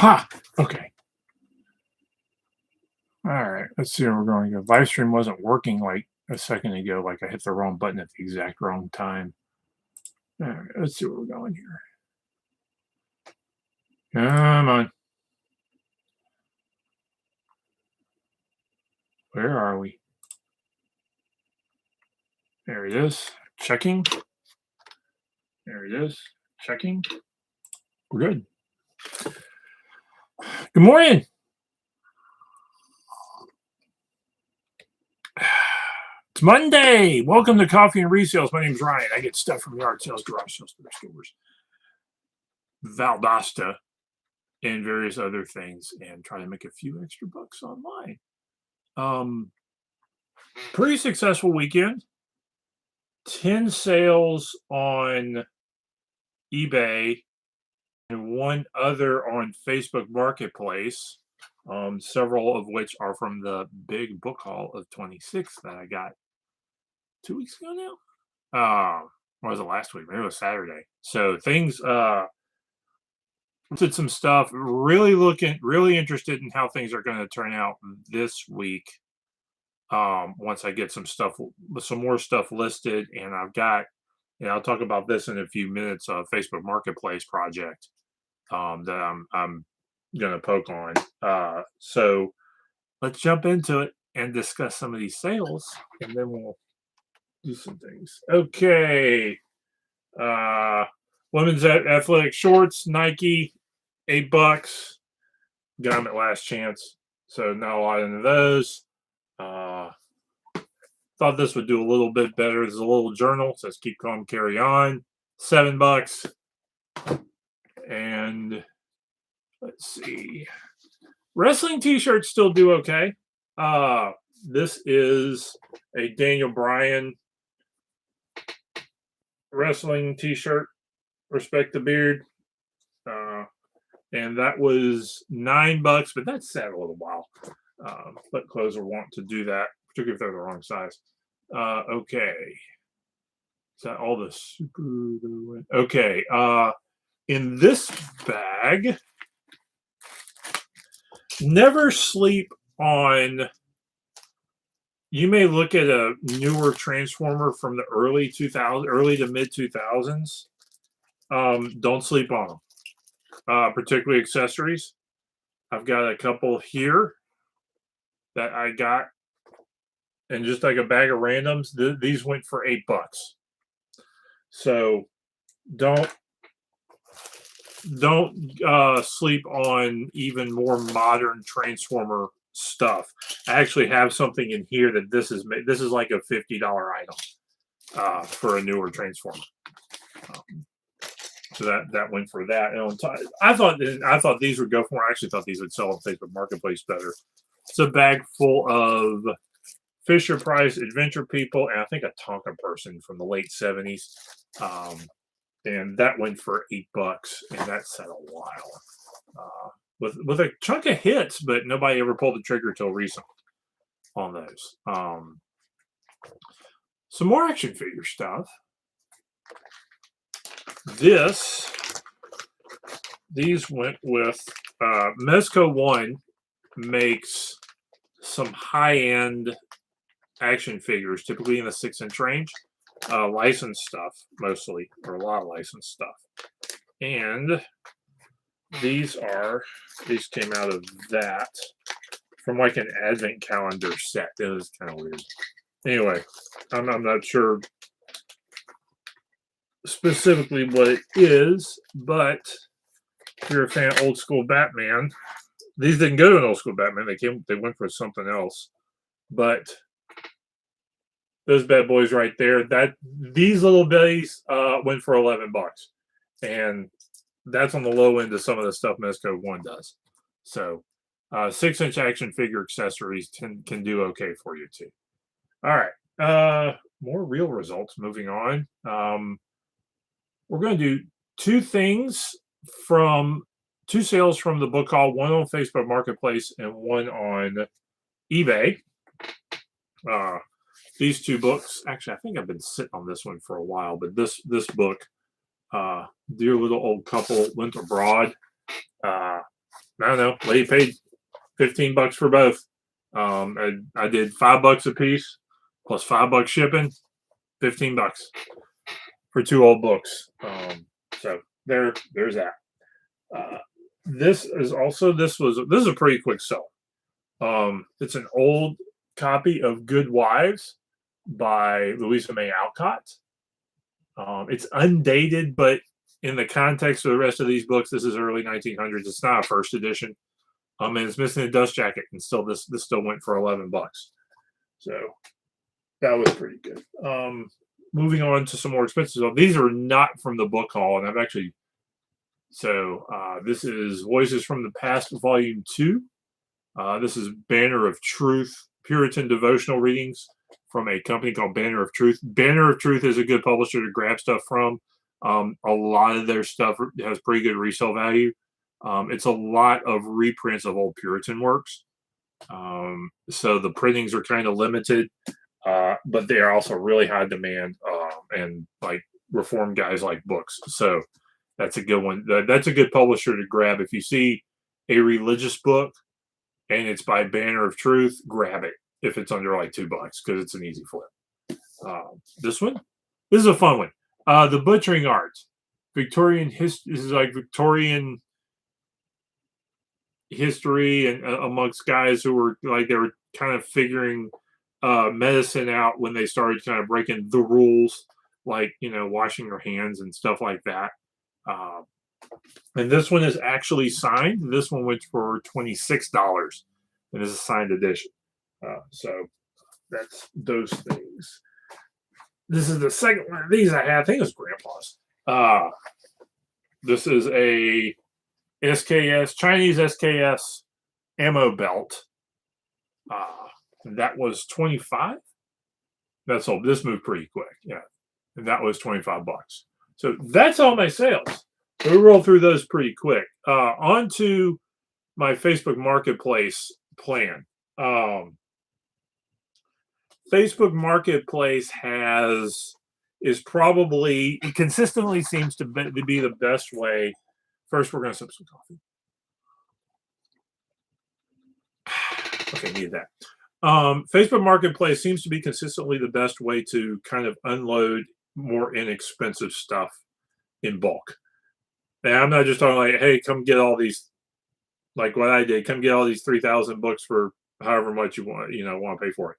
Ha! Okay. All right. Let's see where we're going to go. Livestream wasn't working like a second ago. Like I hit the wrong button at the exact wrong time. All right. Let's see where we're going here. Come on. Where are we? There it is. Checking. There it is. Checking. We're good. Good morning. It's Monday. Welcome to Coffee and Resales. My name's Ryan. I get stuff from yard sales, garage sales, thrift stores, Valdosta, and various other things, and try to make a few extra bucks online. Pretty successful weekend. 10 sales on eBay and one other on Facebook Marketplace. Several of which are from the big book haul of 26 that I got 2 weeks ago now. Or was it last week? Maybe it was Saturday. So things did some stuff. Really interested in how things are going to turn out this week. Once I get some more stuff listed, and I've got, I'll talk about this in a few minutes. Facebook Marketplace project that I'm gonna poke on. So let's jump into it and discuss some of these sales, and then we'll do some things. Okay. Women's athletic shorts, Nike, $8. Got them at last chance, so not a lot into those. Thought this would do a little bit better. There's a little journal, says keep calm, carry on, $7. And let's see, wrestling t-shirts still do okay. This is a Daniel Bryan wrestling t-shirt, respect the beard. And that was $9, but that sat a little while. But clothes will want to do that, particularly if they're the wrong size. Okay. Is that all the super? Okay. In this bag, never sleep on. You may look at a newer Transformer from the early to mid 2000s. Don't sleep on them. Particularly accessories. I've got a couple here that I got, and just like a bag of randoms, these went for $8. So don't sleep on even more modern Transformer stuff. I actually have something in here that this is like a $50 item for a newer Transformer. So that went for that. And I thought these would go for more. I actually thought these would sell on Facebook Marketplace better. It's a bag full of Fisher Price Adventure People, and I think a Tonka person from the late 70s. And that went for $8, and that sat a while. With a chunk of hits, but nobody ever pulled the trigger till recently on those. Some more action figure stuff. These went with Mezco One makes some high-end action figures, typically in the 6-inch range. Licensed stuff, mostly, or a lot of licensed stuff. And these came out of that from like an advent calendar set. It was kind of weird. Anyway, I'm not sure specifically what it is, but if you're a fan of old school Batman, these didn't go to an old school Batman. They went for something else. But those bad boys right there, these little bitties went for $11, and that's on the low end of some of the stuff Mezco One does. So 6-inch action figure accessories can do okay for you too. All right, more real results. Moving on. We're going to do two sales from the book haul, one on Facebook Marketplace and one on eBay. These two books, actually, I think I've been sitting on this one for a while, but this book, Dear Little Old Couple Went Abroad, I don't know. Lady paid $15 for both. I did $5 a piece plus $5 shipping, $15 for 2 old books. So there's that. This is a pretty quick sell. It's an old copy of Good Wives by Louisa May Alcott. It's undated, but in the context of the rest of these books, this is early 1900s. It's not a first edition. And it's missing a dust jacket, and still this still went for $11. So that was pretty good. Moving on to some more expensive stuff. These are not from the book haul, and I've actually. So this is Voices from the Past, Volume 2. This is Banner of Truth, Puritan devotional readings from a company called Banner of Truth. Banner of Truth is a good publisher to grab stuff from. A lot of their stuff has pretty good resale value. It's a lot of reprints of old Puritan works. So the printings are kind of limited, but they are also really high demand, and like Reformed guys like books. So that's a good one. That's a good publisher to grab. If you see a religious book and it's by Banner of Truth, grab it if it's under like $2 because it's an easy flip. This is a fun one. The Butchering Art, Victorian history. This is like Victorian history and amongst guys who were like they were kind of figuring medicine out when they started kind of breaking the rules, like washing your hands and stuff like that. And this one is actually signed. This one went for $26 and is a signed edition. So that's those things. This is the second one of these I had. I think it was Grandpa's. This is a Chinese SKS ammo belt. That was $25. That's all. This moved pretty quick. Yeah. And that was $25. So that's all my sales. We roll through those pretty quick. On to my Facebook Marketplace plan. Facebook Marketplace consistently seems to be the best way. First, we're going to sip some coffee. Okay, need that. Facebook Marketplace seems to be consistently the best way to kind of unload more inexpensive stuff in bulk. And I'm not just talking like, hey, come get all these, like what I did, come get all these 3,000 books for however much you want to pay for it.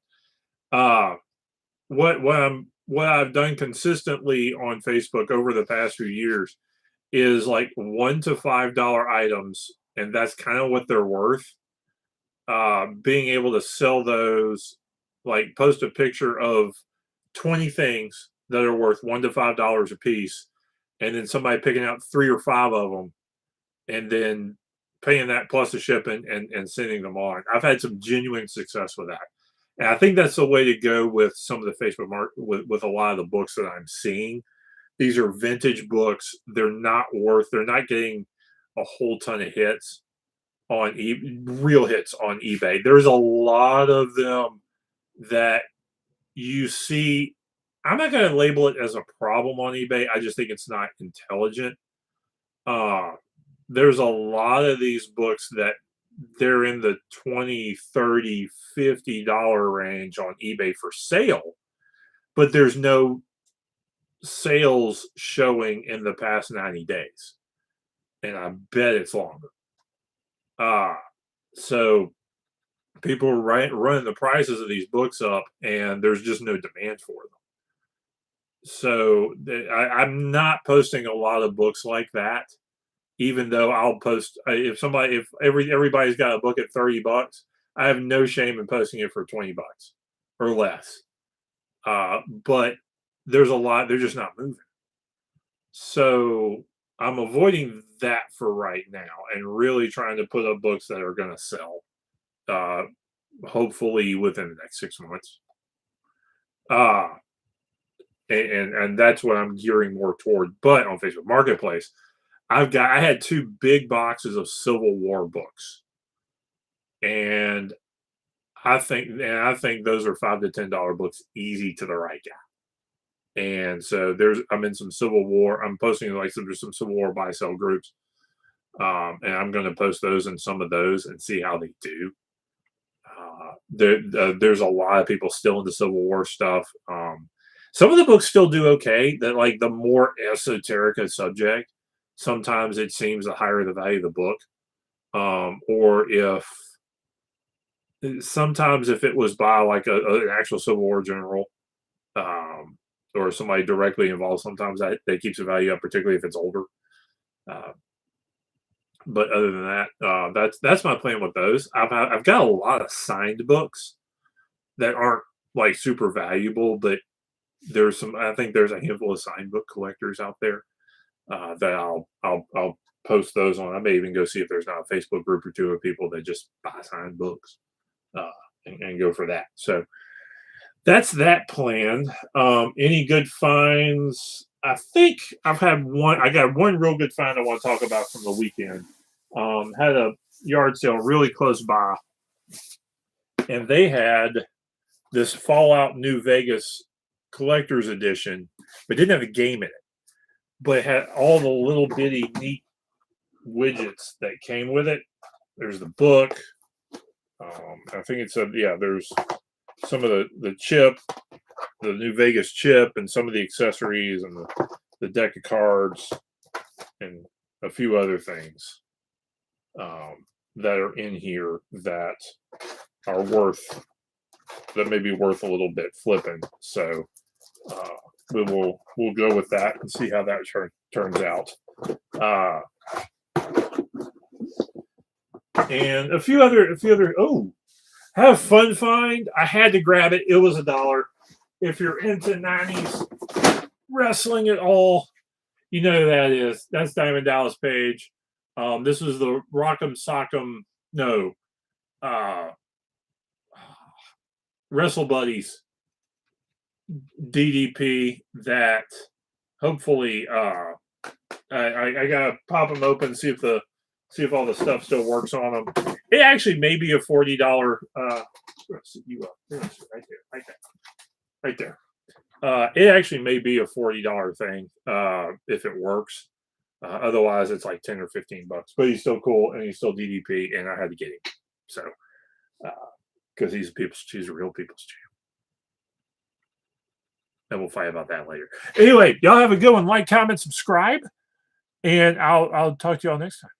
What I've done consistently on Facebook over the past few years is like $1 to $5 items, and that's kind of what they're worth. Being able to sell those, like post a picture of 20 things that are worth $1 to $5 a piece, and then somebody picking out 3 or 5 of them, and then paying that plus the shipping and sending them on. I've had some genuine success with that. And I think that's the way to go with some of the Facebook market with a lot of the books that I'm seeing. These are vintage books. They're not getting a whole ton of hits on real hits on eBay. There's a lot of them that you see. I'm not going to label it as a problem on eBay. I just think it's not intelligent. There's a lot of these books that they're in the $20, $30, $50 range on eBay for sale, but there's no sales showing in the past 90 days. And I bet it's longer. So people are running the prices of these books up, and there's just no demand for them. So I'm not posting a lot of books like that, even though I'll post if everybody's got a book at $30, I have no shame in posting it for $20 or less. But there's a lot, they're just not moving. So I'm avoiding that for right now and really trying to put up books that are going to sell, hopefully within the next 6 months. And that's what I'm gearing more toward. But on Facebook Marketplace, I had 2 big boxes of Civil War books, and I think those are $5 to $10 books easy to the right guy. And so I'm in some Civil War. I'm posting like there's some Civil War buy sell groups. And I'm going to post those and some of those and see how they do. There's a lot of people still into Civil War stuff. Some of the books still do okay. That like the more esoteric a subject, sometimes it seems the higher the value of the book. Or if sometimes if it was by like an actual Civil War general, or somebody directly involved, sometimes that keeps the value up, particularly if it's older. Uh, but other than that, that's my plan with those. I've got a lot of signed books that aren't like super valuable, but there's some. I think there's a handful of signed book collectors out there that I'll post those on. I may even go see if there's not a Facebook group or two of people that just buy signed books uh, and go for that. So that's that plan. Any good finds? I think I've had one. I got one real good find I want to talk about from the weekend. Had a yard sale really close by, and they had this Fallout New Vegas collector's edition, but didn't have a game in it. But it had all the little bitty neat widgets that came with it. There's the book. I think it's there's some of the chip, the New Vegas chip, and some of the accessories and the deck of cards and a few other things that are in here that are may be worth a little bit flipping. So we'll go with that and see how that turns out. And a few other. Oh, have fun find. I had to grab it. It was $1. If you're into 90s wrestling at all, you know who that is. That's Diamond Dallas Page. This was the Rock'em Sock'em, no, Wrestle Buddies DDP that hopefully I gotta pop them open, see if all the stuff still works on them. It actually may be a $40. Right there. It actually may be a $40 thing if it works. Otherwise, it's like 10 or 15 bucks. But he's still cool and he's still DDP, and I had to get him. So, because he's a real people's champ. And we'll fight about that later. Anyway, y'all have a good one. Like, comment, subscribe, and I'll talk to y'all next time.